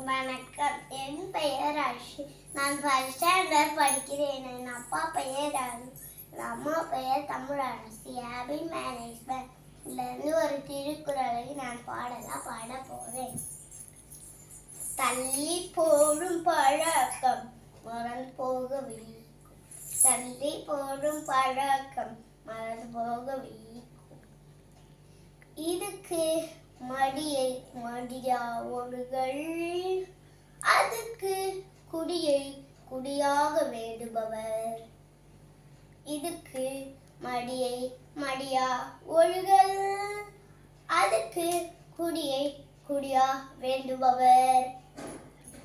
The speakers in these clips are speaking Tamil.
வணக்கம். என் பெயர் அஷி. நான் ஃபர்ஸ்ட் ஸ்டாண்டர்ட் படிக்கிறேன். என் அப்பா பெயர் அரு. என் அம்மா பெயர் தமிழரசி. Happy management. இதுலேருந்து ஒரு திருக்குறளை நான் பாட போறேன். தள்ளி போடும் பழக்கம் மறந்து போக வைக்கும். தள்ளி போடும் பழக்கம் மறந்து போக வைக்கும். இதுக்கு மடியை மடியா ஒழுகல், அதுக்கு குடியை குடியாக வேண்டுபவர். இதுக்கு மடியை மடியா ஒழுகல், அதுக்கு குடியை குடியா வேண்டுபவர்.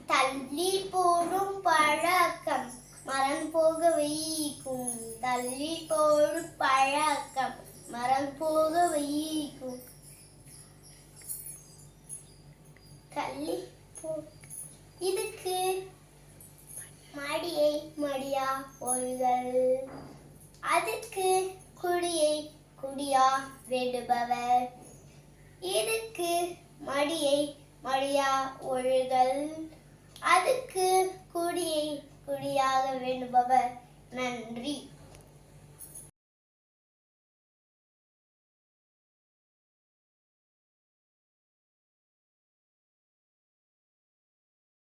தள்ளி போடும் பழக்கம் மறந்து போக வைக்கும். தள்ளி போடும் பழக்கம் மறந்து போக வைக்கும். தள்ளி போ. இதுக்கு மடியை மடியா ஒழுகல், அதுக்கு குடியை குடியா வேண்டுபவர். இதுக்கு மடியை மடியா ஒழுகல், அதுக்கு குடியை குடியாக வேண்டுபவர். நன்றி.